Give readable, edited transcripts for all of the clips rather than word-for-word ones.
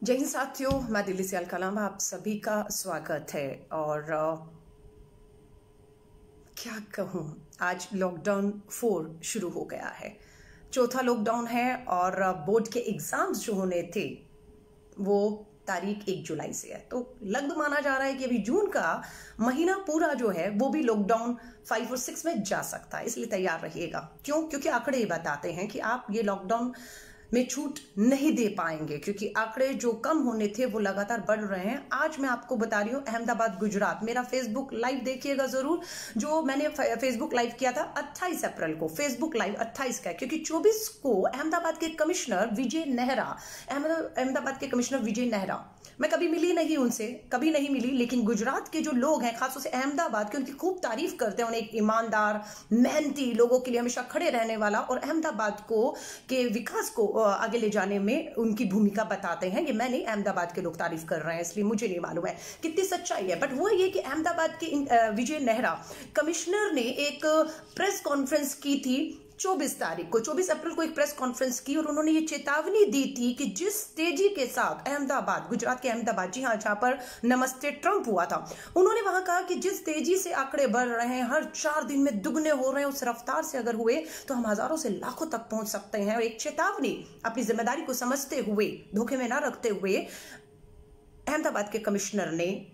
जय हिंद साथियों, मैं दिल्ली से अलकलाम, आप सभी का स्वागत है। और क्या कहूँ, आज लॉकडाउन 4 शुरू हो गया है, चौथा लॉकडाउन है। और बोर्ड के एग्जाम्स जो होने थे वो तारीख 1 जुलाई से है, तो लगभग माना जा रहा है कि अभी जून का महीना पूरा जो है वो भी लॉकडाउन 5 और 6 में जा सकता है। इसलिए तैयार रहिएगा। क्यों? क्योंकि आंकड़े ये बताते हैं कि आप ये लॉकडाउन में छूट नहीं दे पाएंगे, क्योंकि आंकड़े जो कम होने थे वो लगातार बढ़ रहे हैं। आज मैं आपको बता रही हूँ अहमदाबाद गुजरात। मेरा फेसबुक लाइव देखिएगा जरूर, जो मैंने फेसबुक लाइव किया था 28 अप्रैल को। फेसबुक लाइव 28 का है, क्योंकि 24 को अहमदाबाद के कमिश्नर विजय नेहरा, अहमदाबाद के कमिश्नर विजय नेहरा, मैं कभी मिली नहीं उनसे, कभी नहीं मिली, लेकिन गुजरात के जो लोग हैं, खासतौर से अहमदाबाद के, उनकी खूब तारीफ करते हैं। उन्हें एक ईमानदार, मेहनती, लोगों के लिए हमेशा खड़े रहने वाला और अहमदाबाद को के विकास को आगे ले जाने में उनकी भूमिका बताते हैं। ये मैं नहीं, अहमदाबाद के लोग तारीफ कर रहे हैं, इसलिए मुझे नहीं मालूम है कितनी सच्चाई है। बट वो ये कि अहमदाबाद के विजय नेहरा कमिश्नर ने एक प्रेस कॉन्फ्रेंस की थी 24 तारीख को, 24 अप्रैल को एक प्रेस कॉन्फ्रेंस की, और उन्होंने ये चेतावनी दी थी कि जिस तेजी के साथ अहमदाबाद, गुजरात के अहमदाबाद, जी हाँ, जहां पर नमस्ते ट्रंप हुआ था, उन्होंने वहां कहा कि जिस तेजी से आंकड़े बढ़ रहे हैं, हर 4 दिन में दुगने हो रहे हैं, उस रफ्तार से अगर हुए तो हम हजारों से लाखों तक पहुंच सकते हैं। और एक चेतावनी, अपनी जिम्मेदारी को समझते हुए, धोखे में ना रखते हुए अहमदाबाद के कमिश्नर ने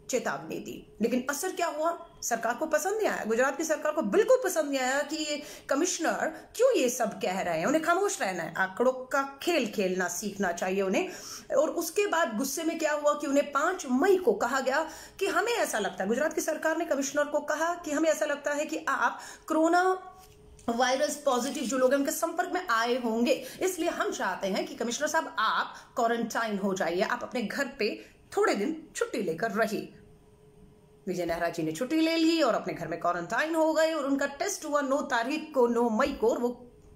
चेतावनी दी। लेकिन असर क्या हुआ? सरकार को पसंद नहीं आया, गुजरात की सरकार को बिल्कुल पसंद नहीं आया कि ये कमिश्नर क्यों ये सब कह रहे हैं। उन्हें खामोश रहना है, आंकड़ों का खेल खेलना सीखना चाहिए उन्हें। और उसके बाद गुस्से में क्या हुआ कि उन्हें 5 मई को कहा गया कि हमें ऐसा लगता है, गुजरात की सरकार ने कमिश्नर को कहा कि हमें ऐसा लगता है कि आप कोरोना वायरस पॉजिटिव जो लोग हैं उनके संपर्क में आए होंगे, इसलिए हम चाहते हैं कि कमिश्नर साहब आप क्वारंटाइन हो जाइए, आप अपने घर पे थोड़े दिन छुट्टी लेकर रहिए। विजय नेहरा जी ने छुट्टी ले ली और अपने घर में क्वारंटाइन हो गए, और उनका टेस्ट हुआ 9 तारीख को, 9 मई को, और वो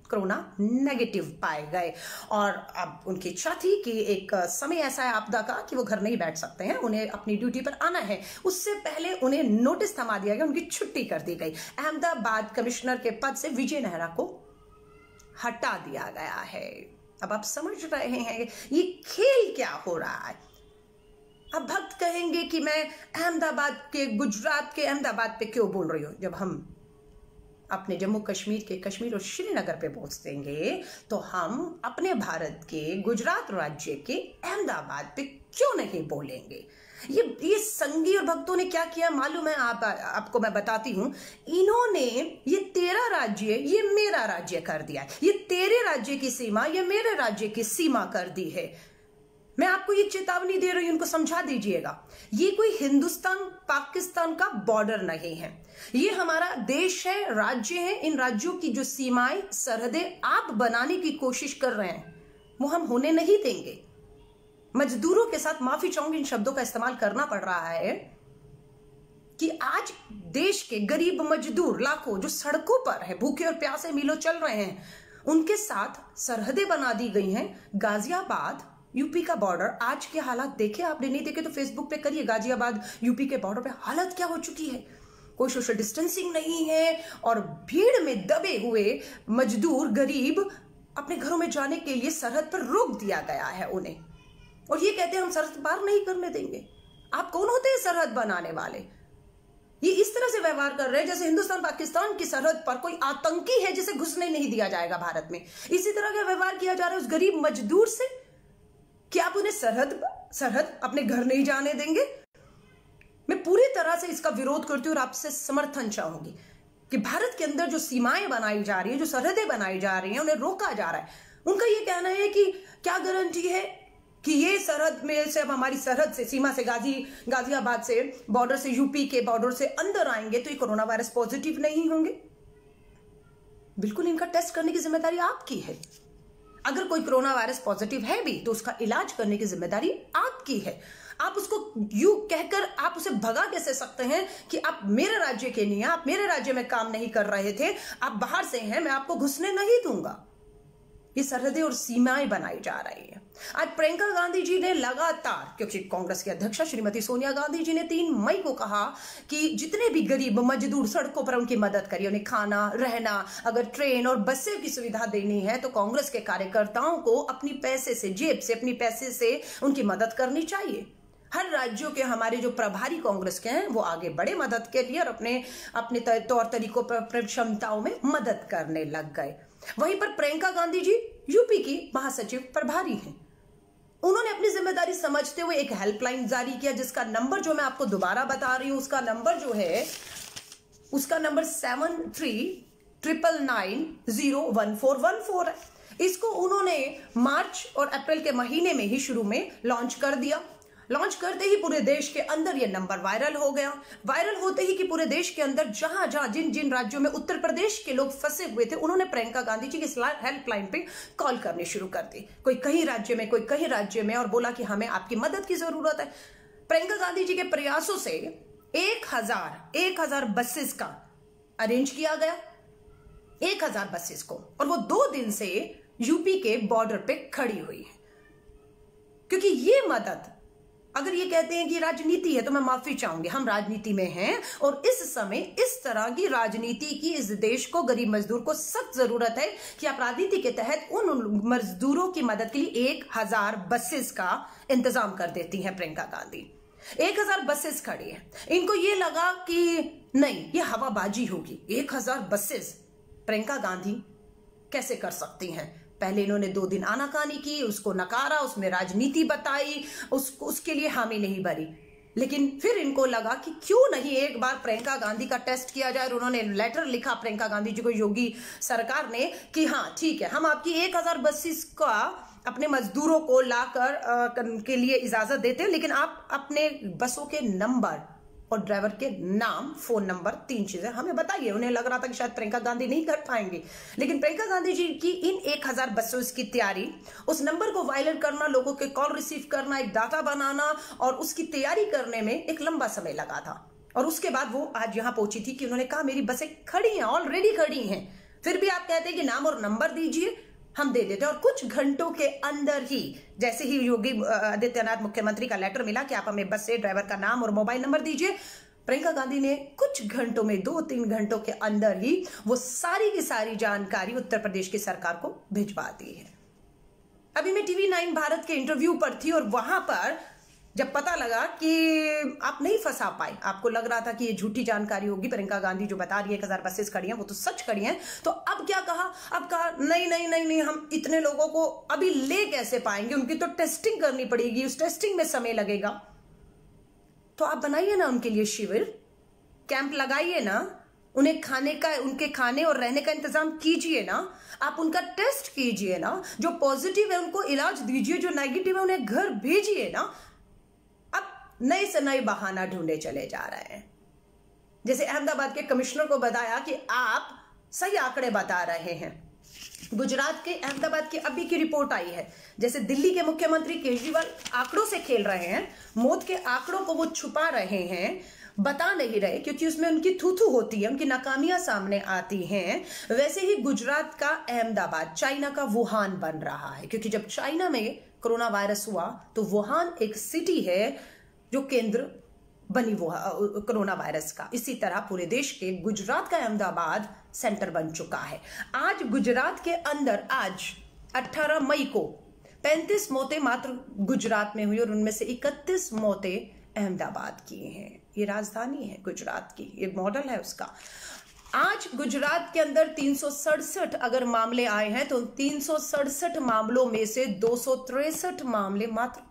कोरोना नेगेटिव पाए गए। और अब उनकी इच्छा थी कि एक समय ऐसा है आपदा का कि वो घर नहीं बैठ सकते हैं, उन्हें अपनी ड्यूटी पर आना है। उससे पहले उन्हें नोटिस थमा दिया गया, उनकी छुट्टी कर दी गई। अहमदाबाद कमिश्नर के पद से विजय नेहरा को हटा दिया गया है। अब आप समझ रहे हैं ये खेल क्या हो रहा है। अब भक्त कहेंगे कि मैं अहमदाबाद के, गुजरात के अहमदाबाद पे क्यों बोल रही हूं। जब हम अपने जम्मू कश्मीर के कश्मीर और श्रीनगर पे पहुंच देंगे तो हम अपने भारत के गुजरात राज्य के अहमदाबाद पे क्यों नहीं बोलेंगे। ये संघी और भक्तों ने क्या किया मालूम है आपको मैं बताती हूं। इन्होंने ये तेरा राज्य ये मेरा राज्य कर दिया, ये तेरे राज्य की सीमा ये मेरे राज्य की सीमा कर दी है। मैं आपको ये चेतावनी दे रही हूं, उनको समझा दीजिएगा। ये कोई हिंदुस्तान पाकिस्तान का बॉर्डर नहीं है, ये हमारा देश है, राज्य है। इन राज्यों की जो सीमाएं, सरहदें आप बनाने की कोशिश कर रहे हैं, वो हम होने नहीं देंगे। मजदूरों के साथ, माफी चाहूंगी इन शब्दों का इस्तेमाल करना पड़ रहा है, कि आज देश के गरीब मजदूर लाखों जो सड़कों पर है, भूखे और प्यासे मीलों चल रहे हैं, उनके साथ सरहदें बना दी गई हैं। गाजियाबाद यूपी का बॉर्डर, आज के हालात देखे आपने, नहीं देखे तो फेसबुक पे करिए। गाजियाबाद यूपी के बॉर्डर पे हालत क्या हो चुकी है, कोई सोशल डिस्टेंसिंग नहीं है, और भीड़ में दबे हुए मजदूर गरीब अपने घरों में जाने के लिए सरहद पर रोक दिया गया है उन्हें, और ये कहते हैं हम सरहद पार नहीं करने देंगे। आप कौन होते हैं सरहद बनाने वाले? ये इस तरह से व्यवहार कर रहे हैं जैसे हिंदुस्तान पाकिस्तान की सरहद पर कोई आतंकी है जिसे घुसने नहीं दिया जाएगा भारत में। इसी तरह का व्यवहार किया जा रहा है उस गरीब मजदूर से कि आप उन्हें सरहद अपने घर नहीं जाने देंगे। मैं पूरी तरह से इसका विरोध करती हूँ और आपसे समर्थन चाहूंगी कि भारत के अंदर जो सीमाएं बनाई जा रही है, जो सरहदें बनाई जा रही हैं, उन्हें रोका जा रहा है। उनका ये कहना है कि क्या गारंटी है कि ये सरहद में से, अब हमारी सरहद से, सीमा से, गाजियाबाद से, बॉर्डर से, यूपी के बॉर्डर से अंदर आएंगे तो ये कोरोना वायरस पॉजिटिव नहीं होंगे। बिल्कुल, इनका टेस्ट करने की जिम्मेदारी आपकी है। अगर कोई कोरोना वायरस पॉजिटिव है भी तो उसका इलाज करने की जिम्मेदारी आपकी है। आप उसको यू कहकर आप उसे भगा कैसे सकते हैं कि आप मेरे राज्य के नहीं हैं, आप मेरे राज्य में काम नहीं कर रहे थे, आप बाहर से हैं, मैं आपको घुसने नहीं दूंगा। ये सरहदें और सीमाएं बनाई जा रही हैं। आज प्रियंका गांधी जी ने लगातार, क्योंकि कांग्रेस की अध्यक्षा श्रीमती सोनिया गांधी जी ने 3 मई को कहा कि जितने भी गरीब मजदूर सड़कों पर उनकी मदद करिए, उन्हें खाना, रहना, अगर ट्रेन और बसें की सुविधा देनी है तो कांग्रेस के कार्यकर्ताओं को अपनी पैसे से, जेब से, अपनी पैसे से उनकी मदद करनी चाहिए। हर राज्यों के हमारे जो प्रभारी कांग्रेस के हैं वो आगे बढ़े मदद के लिए और अपने तौर तरीकों पर, क्षमताओं में मदद करने लग गए। वहीं पर प्रियंका गांधी जी यूपी की महासचिव प्रभारी हैं। उन्होंने अपनी जिम्मेदारी समझते हुए एक हेल्पलाइन जारी किया, जिसका नंबर जो मैं आपको दोबारा बता रही हूं, उसका नंबर जो है, उसका नंबर 7399901414 है। इसको उन्होंने मार्च और अप्रैल के महीने में ही शुरू में लॉन्च कर दिया। लॉन्च करते ही पूरे देश के अंदर यह नंबर वायरल हो गया। वायरल होते ही कि पूरे देश के अंदर जहां जहां जिन राज्यों में उत्तर प्रदेश के लोग फंसे हुए थे, उन्होंने प्रियंका गांधी जी की हेल्पलाइन पे कॉल करनी शुरू कर दी। कोई कहीं राज्य में, कोई कहीं राज्य में, और बोला कि हमें आपकी मदद की जरूरत है। प्रियंका गांधी जी के प्रयासों से 1000 बसेस का अरेंज किया गया, 1000 बसेस को, और वो 2 दिन से यूपी के बॉर्डर पे खड़ी हुई है। क्योंकि ये मदद, अगर ये कहते हैं कि राजनीति है तो मैं माफी चाहूंगी, हम राजनीति में हैं और इस समय इस तरह की राजनीति की इस देश को, गरीब मजदूर को सख्त जरूरत है कि आप राजनीति के तहत उन मजदूरों की मदद के लिए 1000 बसेस का इंतजाम कर देती हैं प्रियंका गांधी। 1000 बसेस खड़ी है। इनको ये लगा कि नहीं, ये हवाबाजी होगी, 1000 बसेस प्रियंका गांधी कैसे कर सकती हैं। पहले इन्होंने 2 दिन आनाकानी की, उसको नकारा, उसमें राजनीति बताई, उसके लिए हामी नहीं भरी। लेकिन फिर इनको लगा कि क्यों नहीं एक बार प्रियंका गांधी का टेस्ट किया जाए, और उन्होंने लेटर लिखा प्रियंका गांधी जी को, योगी सरकार ने, कि हाँ ठीक है, हम आपकी 1000 बसेस का अपने मजदूरों को लाकर के लिए इजाजत देते हैं, लेकिन आप अपने बसों के नंबर और ड्राइवर के नाम, फोन नंबर, 3 चीजें हमें बताइए। उन्हें लग रहा था कि शायद प्रियंका गांधी नहीं कर पाएंगी, लेकिन प्रियंका गांधी जी की इन 1000 बसों की तैयारी, उस नंबर को वायरल करना, लोगों के कॉल रिसीव करना, एक डाटा बनाना और उसकी तैयारी करने में एक लंबा समय लगा था। और उसके बाद वो आज यहां पहुंची थी कि उन्होंने कहा मेरी बसें खड़ी हैं, ऑलरेडी खड़ी हैं, फिर भी आप कहते हैं कि नाम और नंबर दीजिए, हम दे देते हैं। और कुछ घंटों के अंदर ही, जैसे ही योगी आदित्यनाथ मुख्यमंत्री का लेटर मिला कि आप हमें बस से ड्राइवर का नाम और मोबाइल नंबर दीजिए, प्रियंका गांधी ने कुछ घंटों में, 2-3 घंटों के अंदर ही वो सारी की सारी जानकारी उत्तर प्रदेश की सरकार को भिजवा दी है। अभी मैं टीवी 9 भारत के इंटरव्यू पर थी और वहां पर जब पता लगा कि आप नहीं फंसा पाए, आपको लग रहा था कि ये झूठी जानकारी होगी, प्रियंका गांधी जो बता रही है 1000 बसेस खड़ी हैं वो तो सच खड़ी हैं, तो अब क्या कहा, अब कहा नहीं नहीं नहीं नहीं, हम इतने लोगों को अभी ले कैसे पाएंगे, उनकी तो टेस्टिंग करनी पड़ेगी, उस टेस्टिंग में समय लगेगा। तो आप बनाइए ना उनके लिए शिविर, कैंप लगाइए ना, उन्हें खाने का, उनके खाने और रहने का इंतजाम कीजिए ना, आप उनका टेस्ट कीजिए ना, जो पॉजिटिव है उनको इलाज दीजिए, जो नेगेटिव है उन्हें घर भेजिए ना। नए से नए बहाना ढूंढे चले जा रहे हैं। जैसे अहमदाबाद के कमिश्नर को बताया कि आप सही आंकड़े बता रहे हैं। गुजरात के अहमदाबाद की अभी की रिपोर्ट आई है, जैसे दिल्ली के मुख्यमंत्री केजरीवाल आंकड़ों से खेल रहे हैं, मौत के आंकड़ों को वो छुपा रहे हैं, बता नहीं रहे, क्योंकि उसमें उनकी थू-थू होती है, उनकी नाकामियां सामने आती हैं। वैसे ही गुजरात का अहमदाबाद चाइना का वुहान बन रहा है, क्योंकि जब चाइना में कोरोना वायरस हुआ तो वुहान एक सिटी है जो केंद्र बनी वो कोरोना वायरस का। इसी तरह पूरे देश के गुजरात का अहमदाबाद सेंटर बन चुका है। आज गुजरात के अंदर, आज 18 मई को 35 मौतें मात्र गुजरात में हुई और उनमें से 31 मौतें अहमदाबाद की हैं। ये राजधानी है गुजरात की, ये मॉडल है उसका। आज गुजरात के अंदर 367 अगर मामले आए हैं तो 367 मामलों में से 263 मामले मात्र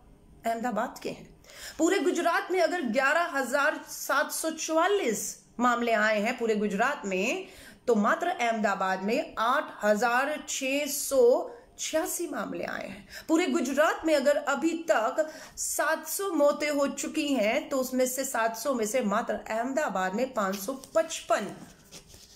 अहमदाबाद के हैं। पूरे गुजरात में अगर 11,744 मामले आए हैं पूरे गुजरात में, तो मात्र अहमदाबाद में 8,686 मामले आए हैं। पूरे गुजरात में अगर अभी तक 700 मौतें हो चुकी हैं तो उसमें से 700 में से मात्र अहमदाबाद में 555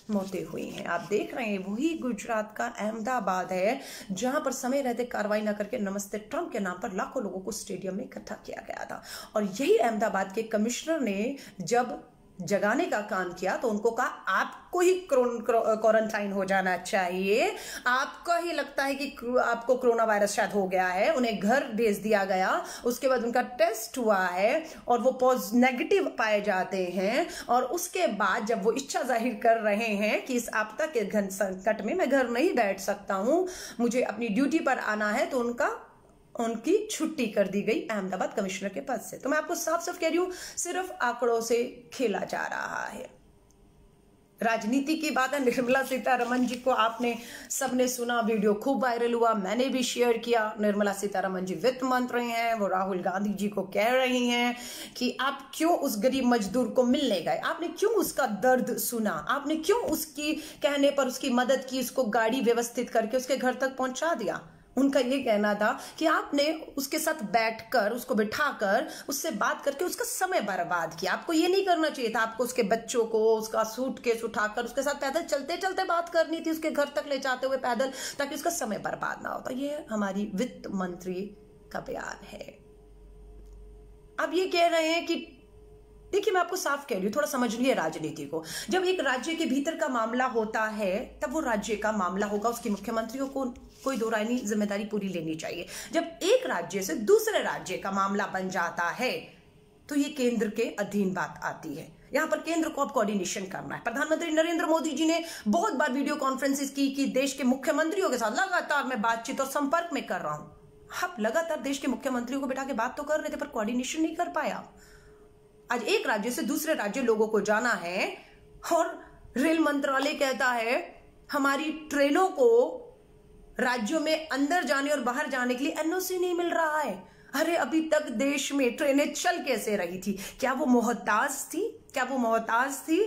मौतें हुई हैं। आप देख रहे हैं वही गुजरात का अहमदाबाद है जहां पर समय रहते कार्रवाई न करके नमस्ते ट्रंप के नाम पर लाखों लोगों को स्टेडियम में इकट्ठा किया गया था। और यही अहमदाबाद के कमिश्नर ने जब जगाने का काम किया तो उनको कहा आपको ही क्वारंटाइन हो जाना चाहिए, आपको ही लगता है कि आपको कोरोना वायरस शायद हो गया है, उन्हें घर भेज दिया गया। उसके बाद उनका टेस्ट हुआ है और वो नेगेटिव पाए जाते हैं, और उसके बाद जब वो इच्छा जाहिर कर रहे हैं कि इस आपदा के घन संकट में मैं घर नहीं बैठ सकता हूं, मुझे अपनी ड्यूटी पर आना है, तो उनकी छुट्टी कर दी गई अहमदाबाद कमिश्नर के पद से। तो मैं आपको साफ साफ कह रही हूं, सिर्फ आंकड़ों से खेला जा रहा है। राजनीति की बात है। निर्मला सीतारमण जी को आपने सबने सुना, वीडियो खूब वायरल हुआ, मैंने भी शेयर किया। निर्मला सीतारमण जी वित्त मंत्री हैं, वो राहुल गांधी जी को कह रही हैं कि आप क्यों उस गरीब मजदूर को मिलने गए, आपने क्यों उसका दर्द सुना, आपने क्यों उसकी कहने पर उसकी मदद की, उसको गाड़ी व्यवस्थित करके उसके घर तक पहुंचा दिया। उनका ये कहना था कि आपने उसके साथ बैठकर, उसको बिठाकर, उससे बात करके उसका समय बर्बाद किया। आपको ये नहीं करना चाहिए था, आपको उसके बच्चों को उसका सूटकेस उठाकर उसके साथ पैदल चलते चलते बात करनी थी, उसके घर तक ले जाते हुए पैदल, ताकि उसका समय बर्बाद ना होता। ये हमारी वित्त मंत्री का बयान है। अब ये कह रहे हैं कि देखिए, मैं आपको साफ कह रही हूं, थोड़ा समझ लीजिए राजनीति को। जब एक राज्य के भीतर का मामला होता है तब वो राज्य का मामला होगा, उसके मुख्यमंत्रियों को कोई दो राय नहीं, जिम्मेदारी पूरी लेनी चाहिए। जब एक राज्य से दूसरे राज्य का मामला बन जाता है तो ये केंद्र के अधीन बात आती है। यहां पर केंद्र को अब कोऑर्डिनेशन करना है। प्रधानमंत्री नरेंद्र मोदी जी ने बहुत बार वीडियो कॉन्फ्रेंसेस की कि देश के मुख्यमंत्रियों के साथ लगातार मैं बातचीत और संपर्क में कर रहा हूं। आप लगातार देश के मुख्यमंत्रियों को बिठा के बात तो कर रहे थे, पर कोऑर्डिनेशन नहीं कर पाया। आज एक राज्य से दूसरे राज्य लोगों को जाना है और रेल मंत्रालय कहता है हमारी ट्रेनों को राज्यों में अंदर जाने और बाहर जाने के लिए एनओसी नहीं मिल रहा है। अरे अभी तक देश में ट्रेनें चल कैसे रही थी? क्या वो मोहताज थी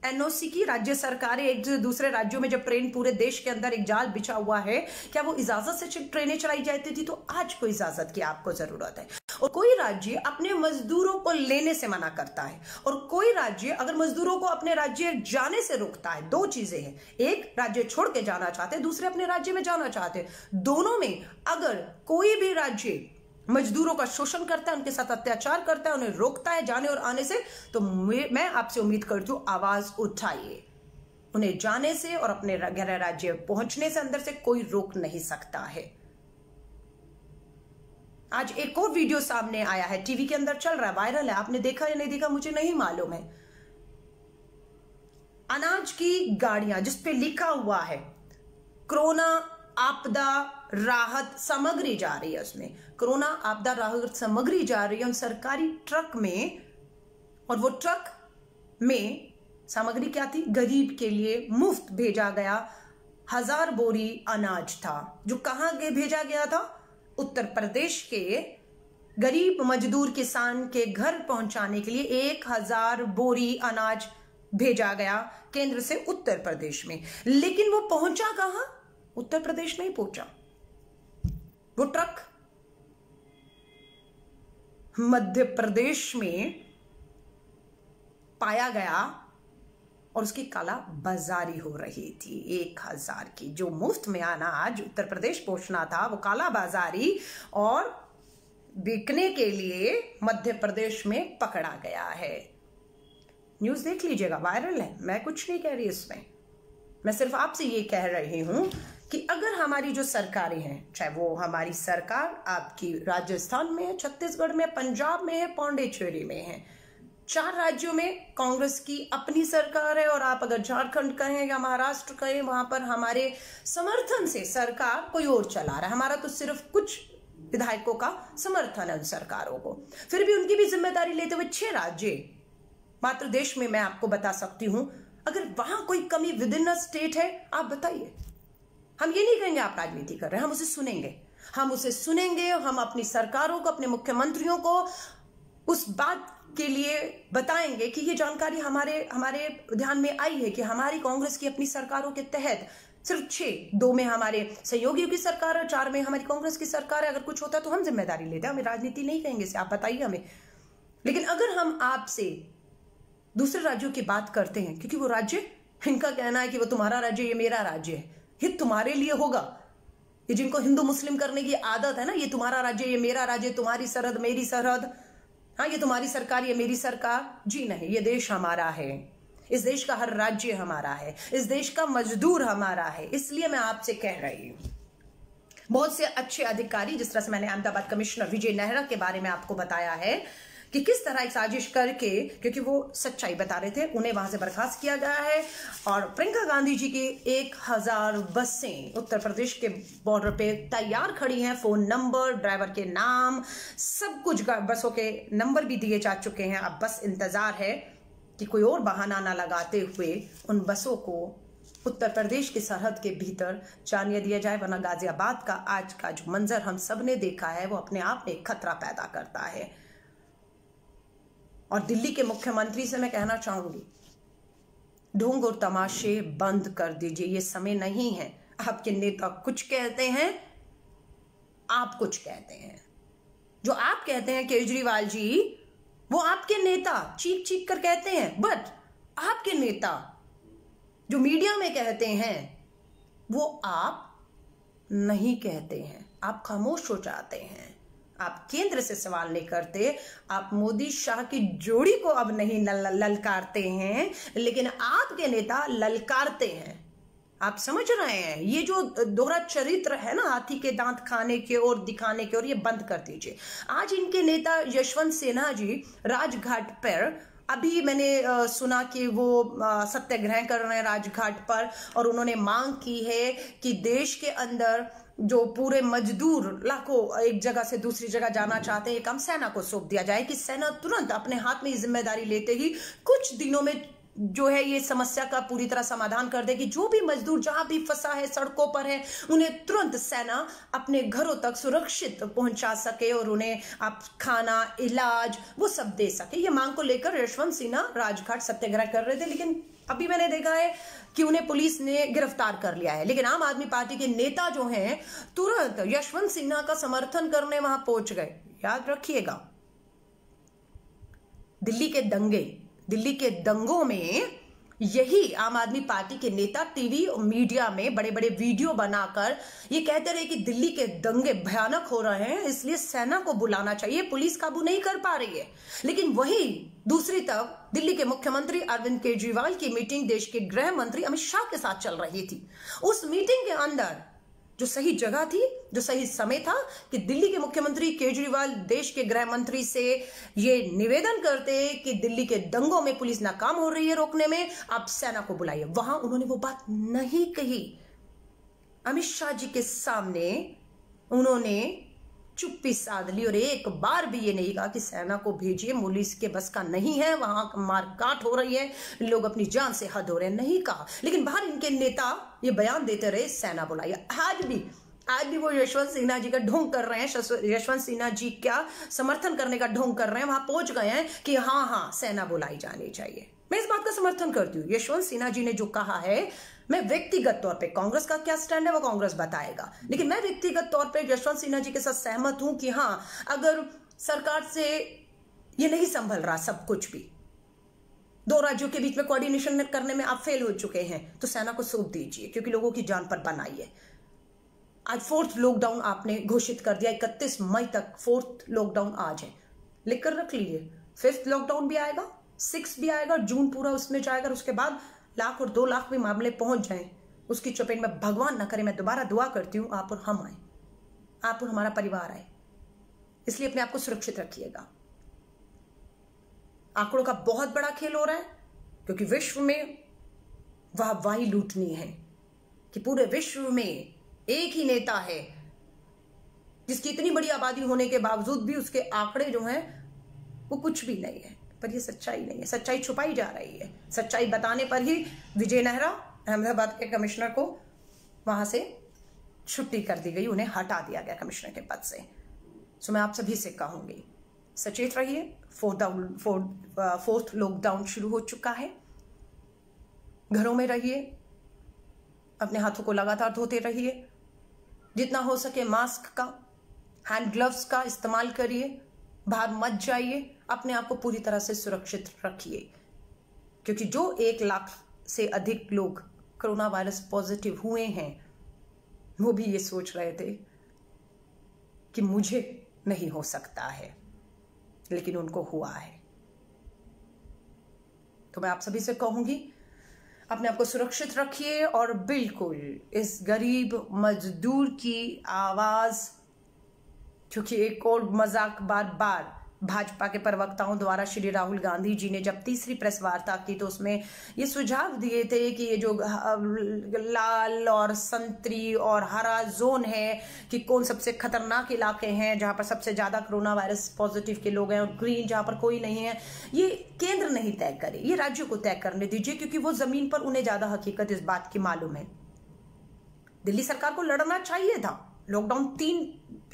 एनओसी की? राज्य सरकारें एक दूसरे राज्यों में जब ट्रेन, पूरे देश के अंदर एक जाल बिछा हुआ है, क्या वो इजाजत से ट्रेनें चलाई जाती थी? तो आज को इजाजत की आपको जरूरत है। और कोई राज्य अपने मजदूरों को लेने से मना करता है, और कोई राज्य अगर मजदूरों को अपने राज्य जाने से रोकता है। दो चीजें हैं, एक राज्य छोड़ के जाना चाहते हैं, दूसरे अपने राज्य में जाना चाहते हैं। दोनों में अगर कोई भी राज्य मजदूरों का शोषण करता है, उनके साथ अत्याचार करता है, उन्हें रोकता है जाने और आने से, तो मैं आपसे उम्मीद करती हूं आवाज उठाइए। उन्हें जाने से और अपने गृह राज्य पहुंचने से अंदर से कोई रोक नहीं सकता है। आज एक और वीडियो सामने आया है, टीवी के अंदर चल रहा है, वायरल है, आपने देखा या नहीं देखा मुझे नहीं मालूम है। अनाज की गाड़ियां जिसपे लिखा हुआ है कोरोना आपदा राहत सामग्री जा रही है, उसमें कोरोना आपदा राहत सामग्री जा रही है उन सरकारी ट्रक में, और वो ट्रक में सामग्री क्या थी? गरीब के लिए मुफ्त भेजा गया 1000 बोरी अनाज था, जो कहां भेजा गया था? उत्तर प्रदेश के गरीब मजदूर किसान के घर पहुंचाने के लिए 1000 बोरी अनाज भेजा गया केंद्र से उत्तर प्रदेश में। लेकिन वो पहुंचा कहां? उत्तर प्रदेश में ही पहुंचा। वो ट्रक मध्य प्रदेश में पाया गया और उसकी काला बाजारी हो रही थी। 1000 की जो मुफ्त में अनाज उत्तर प्रदेश पहुंचना था, वो काला बाजारी और बिकने के लिए मध्य प्रदेश में पकड़ा गया है। न्यूज देख लीजिएगा, वायरल है, मैं कुछ नहीं कह रही इसमें। मैं सिर्फ आपसे ये कह रही हूं कि अगर हमारी जो सरकारें हैं, चाहे वो हमारी सरकार आपकी राजस्थान में है, छत्तीसगढ़ में, पंजाब में है, पौंडीचेरी में है, 4 राज्यों में कांग्रेस की अपनी सरकार है, और आप अगर झारखंड कहें या महाराष्ट्र कहें, वहां पर हमारे समर्थन से सरकार कोई और चला रहा है। हमारा तो सिर्फ कुछ विधायकों का समर्थन है उन सरकारों को। फिर भी उनकी भी जिम्मेदारी लेते हुए 6 राज्य मात्र देश में मैं आपको बता सकती हूं। अगर वहां कोई कमी विद इन अ स्टेट है, आप बताइए। हम ये नहीं कहेंगे आप राजनीति कर रहे हैं, हम उसे सुनेंगे, हम अपनी सरकारों को, अपने मुख्यमंत्रियों को उस बात के लिए बताएंगे कि ये जानकारी हमारे ध्यान में आई है कि हमारी कांग्रेस की अपनी सरकारों के तहत सिर्फ 2 में हमारे सहयोगियों की सरकार है, 4 में हमारी कांग्रेस की सरकार है। अगर कुछ होता है तो हम जिम्मेदारी लेते हैं, हमें राजनीति नहीं कहेंगे इसे, आप बताइए हमें। लेकिन अगर हम आपसे दूसरे राज्यों की बात करते हैं, क्योंकि वो राज्य, इनका कहना है कि वो तुम्हारा राज्य, ये मेरा राज्य है, ये तुम्हारे लिए होगा। ये जिनको हिंदू मुस्लिम करने की आदत है ना, ये तुम्हारा राज्य, ये मेरा राज्य, तुम्हारी सरहद मेरी सरहद, हाँ, ये तुम्हारी सरकार, ये मेरी सरकार, जी नहीं, ये देश हमारा है, इस देश का हर राज्य हमारा है, इस देश का मजदूर हमारा है। इसलिए मैं आपसे कह रही हूं, बहुत से अच्छे अधिकारी, जिस तरह से मैंने अहमदाबाद कमिश्नर विजय नेहरा के बारे में आपको बताया है कि किस तरह एक साजिश करके, क्योंकि वो सच्चाई बता रहे थे, उन्हें वहां से बर्खास्त किया गया है। और प्रियंका गांधी जी की 1000 बसें उत्तर प्रदेश के बॉर्डर पे तैयार खड़ी हैं, फोन नंबर, ड्राइवर के नाम, सब कुछ, बसों के नंबर भी दिए जा चुके हैं। अब बस इंतजार है कि कोई और बहाना ना लगाते हुए उन बसों को उत्तर प्रदेश की सरहद के भीतर जाने दिया जाए, वरना गाजियाबाद का आज का जो मंजर हम सब ने देखा है वो अपने आप में एक खतरा पैदा करता है। और दिल्ली के मुख्यमंत्री से मैं कहना चाहूंगी, ढोंग और तमाशे बंद कर दीजिए, ये समय नहीं है। आपके नेता कुछ कहते हैं, आप कुछ कहते हैं। जो आप कहते हैं केजरीवाल जी, वो आपके नेता चीख चीख कर कहते हैं, बट आपके नेता जो मीडिया में कहते हैं वो आप नहीं कहते हैं, आप खामोश हो जाते हैं। आप केंद्र से सवाल नहीं करते, आप मोदी शाह की जोड़ी को अब नहीं ललकारते हैं, लेकिन आपके नेता ललकारते हैं। आप समझ रहे हैं? ये जो दोहरा चरित्र है ना, हाथी के दांत खाने के और दिखाने के, और ये बंद कर दीजिए। आज इनके नेता यशवंत सिन्हा जी राजघाट पर, अभी मैंने सुना कि वो सत्याग्रह कर रहे हैं राजघाट पर, और उन्होंने मांग की है कि देश के अंदर जो पूरे मजदूर लाखों एक जगह से दूसरी जगह जाना चाहते हैं, काम सेना को सौंप दिया जाए, कि सेना तुरंत अपने हाथ में जिम्मेदारी लेते ही कुछ दिनों में जो है ये समस्या का पूरी तरह समाधान कर देगी। जो भी मजदूर जहां भी फंसा है, सड़कों पर है, उन्हें तुरंत सेना अपने घरों तक सुरक्षित पहुंचा सके और उन्हें आप खाना, इलाज वो सब दे सके। ये मांग को लेकर यशवंत सिन्हा राजघाट सत्याग्रह कर रहे थे, लेकिन अभी मैंने देखा है कि उन्हें पुलिस ने गिरफ्तार कर लिया है। लेकिन आम आदमी पार्टी के नेता जो हैं तुरंत यशवंत सिन्हा का समर्थन करने वहां पहुंच गए। याद रखिएगा, दिल्ली के दंगों में यही आम आदमी पार्टी के नेता टीवी और मीडिया में बड़े बड़े वीडियो बनाकर ये कहते रहे कि दिल्ली के दंगे भयानक हो रहे हैं, इसलिए सेना को बुलाना चाहिए, पुलिस काबू नहीं कर पा रही है। लेकिन वही दूसरी तरफ दिल्ली के मुख्यमंत्री अरविंद केजरीवाल की मीटिंग देश के गृह मंत्री अमित शाह के साथ चल रही थी। उस मीटिंग के अंदर जो सही जगह थी, जो सही समय था कि दिल्ली के मुख्यमंत्री केजरीवाल देश के गृह मंत्री से ये निवेदन करते कि दिल्ली के दंगों में पुलिस नाकाम हो रही है रोकने में, आप सेना को बुलाइए। वहां उन्होंने वो बात नहीं कही। अमित शाह जी के सामने उन्होंने चुप्पी साध ली और एक बार भी ये नहीं कहा कि सेना को भेजिए, पुलिस के बस का नहीं है, वहां मारकाट हो रही है, लोग अपनी जान से हद हो रहे हैं, नहीं कहा। लेकिन बाहर इनके नेता ये बयान देते रहे सेना बुलाइए। आज भी वो यशवंत सिन्हा जी का ढोंग कर रहे हैं, यशवंत सिन्हा जी का समर्थन करने का ढोंग कर रहे हैं, वहां पहुंच गए हैं कि हाँ सेना बुलाई जानी चाहिए। मैं इस बात का समर्थन करती हूँ। यशवंत सिन्हा जी ने जो कहा है, मैं व्यक्तिगत तौर पे, कांग्रेस का क्या स्टैंड है वो कांग्रेस बताएगा, लेकिन मैं व्यक्तिगत तौर पे यशवंत सिन्हा जी के साथ सहमत हूं कि हाँ, अगर सरकार से ये नहीं संभल रहा सब कुछ भी, दो राज्यों के बीच में कोऑर्डिनेशन करने में आप फेल हो चुके हैं, तो सेना को सौंप दीजिए, क्योंकि लोगों की जान पर बनाई है। आज 4th लॉकडाउन आपने घोषित कर दिया, 31 मई तक 4th लॉकडाउन आज है, लिखकर रख लीजिए। 5th लॉकडाउन भी आएगा, 6 भी आएगा, जून पूरा उसमें जाएगा, उसके बाद 1 लाख और 2 लाख भी मामले पहुंच जाएं, उसकी चपेट में भगवान न करे, मैं दोबारा दुआ करती हूं आप और हम आए, आप और हमारा परिवार आए। इसलिए अपने आप को सुरक्षित रखिएगा। आंकड़ों का बहुत बड़ा खेल हो रहा है, क्योंकि विश्व में वाहवाही लूटनी है कि पूरे विश्व में एक ही नेता है जिसकी इतनी बड़ी आबादी होने के बावजूद भी उसके आंकड़े जो हैं वो कुछ भी नहीं है। पर ये सच्चाई नहीं है, सच्चाई छुपाई जा रही है। सच्चाई बताने पर ही विजय नेहरा, अहमदाबाद के कमिश्नर को वहां से छुट्टी कर दी गई, उन्हें हटा दिया गया कमिश्नर के पद से। सो मैं आप सभी से कहूंगी, सचेत रहिए। 4th लॉकडाउन शुरू हो चुका है। घरों में रहिए, अपने हाथों को लगातार धोते रहिए, जितना हो सके मास्क का, हैंड ग्लव्स का इस्तेमाल करिए, बाहर मत जाइए, अपने आप को पूरी तरह से सुरक्षित रखिए, क्योंकि जो 1 लाख से अधिक लोग कोरोना वायरस पॉजिटिव हुए हैं वो भी ये सोच रहे थे कि मुझे नहीं हो सकता है, लेकिन उनको हुआ है। तो मैं आप सभी से कहूंगी, अपने आप को सुरक्षित रखिए और बिल्कुल इस गरीब मजदूर की आवाज, क्योंकि एक और मजाक बार बार भाजपा के प्रवक्ताओं द्वारा श्री राहुल गांधी जी ने जब तीसरी प्रेस वार्ता की तो उसमें ये सुझाव दिए थे कि ये जो लाल और संतरी और हरा जोन है कि कौन सबसे खतरनाक इलाके हैं जहां पर सबसे ज्यादा कोरोना वायरस पॉजिटिव के लोग हैं, और ग्रीन जहां पर कोई नहीं है, ये केंद्र नहीं तय करे, ये राज्यों को तय करने दीजिए, क्योंकि वो जमीन पर उन्हें ज्यादा हकीकत इस बात की मालूम है। दिल्ली सरकार को लड़ना चाहिए था। लॉकडाउन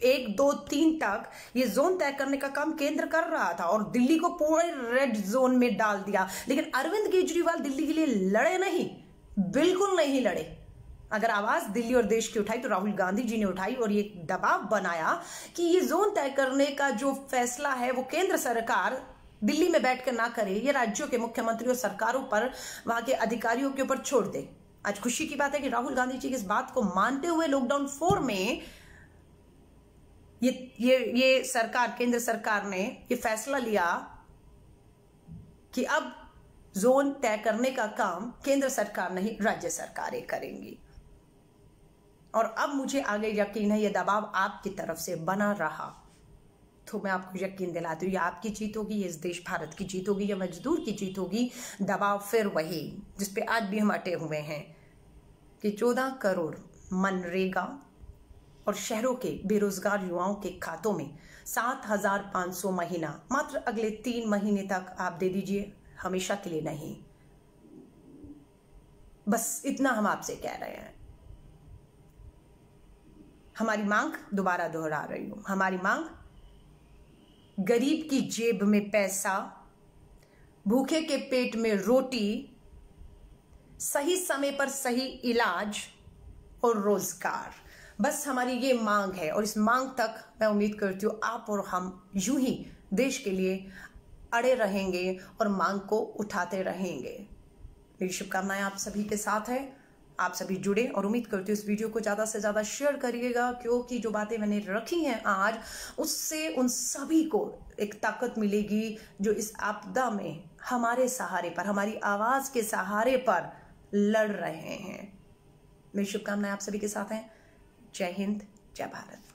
1, 2, 3 तक ये जोन तय करने का काम केंद्र कर रहा था और दिल्ली को पूरे रेड जोन में डाल दिया। लेकिन अरविंद केजरीवाल दिल्ली के लिए लड़े नहीं, बिल्कुल नहीं लड़े। अगर आवाज दिल्ली और देश की उठाई तो राहुल गांधी जी ने उठाई और ये दबाव बनाया कि ये जोन तय करने का जो फैसला है वो केंद्र सरकार दिल्ली में बैठकर ना करे, ये राज्यों के मुख्यमंत्री और सरकारों पर, वहां के अधिकारियों के ऊपर छोड़ दे। आज खुशी की बात है कि राहुल गांधी जी की इस बात को मानते हुए लॉकडाउन 4 में ये सरकार, केंद्र सरकार ने ये फैसला लिया कि अब जोन तय करने का काम केंद्र सरकार नहीं राज्य सरकारें करेंगी। और अब मुझे आगे यकीन है ये दबाव आपकी तरफ से बना रहा तो मैं आपको यकीन दिलाती हूँ ये आपकी जीत होगी, ये इस देश भारत की जीत होगी, ये मजदूर की जीत होगी। दबाव फिर वही जिसपे आज भी हम अटे हुए हैं कि 14 करोड़ मनरेगा और शहरों के बेरोजगार युवाओं के खातों में 7,500 महीना मात्र अगले 3 महीने तक आप दे दीजिए, हमेशा के लिए नहीं। बस इतना हम आपसे कह रहे हैं। हमारी मांग, दोबारा दोहरा रही हूं, हमारी मांग गरीब की जेब में पैसा, भूखे के पेट में रोटी, सही समय पर सही इलाज और रोजगार, बस हमारी ये मांग है। और इस मांग तक मैं उम्मीद करती हूँ आप और हम यूं ही देश के लिए अड़े रहेंगे और मांग को उठाते रहेंगे। मेरी शुभकामनाएं आप सभी के साथ है, आप सभी जुड़े, और उम्मीद करती हूँ इस वीडियो को ज़्यादा से ज़्यादा शेयर करिएगा, क्योंकि जो बातें मैंने रखी हैं आज, उससे उन सभी को एक ताकत मिलेगी जो इस आपदा में हमारे सहारे पर, हमारी आवाज़ के सहारे पर लड़ रहे हैं। मेरी शुभकामनाएं आप सभी के साथ हैं। जय हिंद, जय भारत।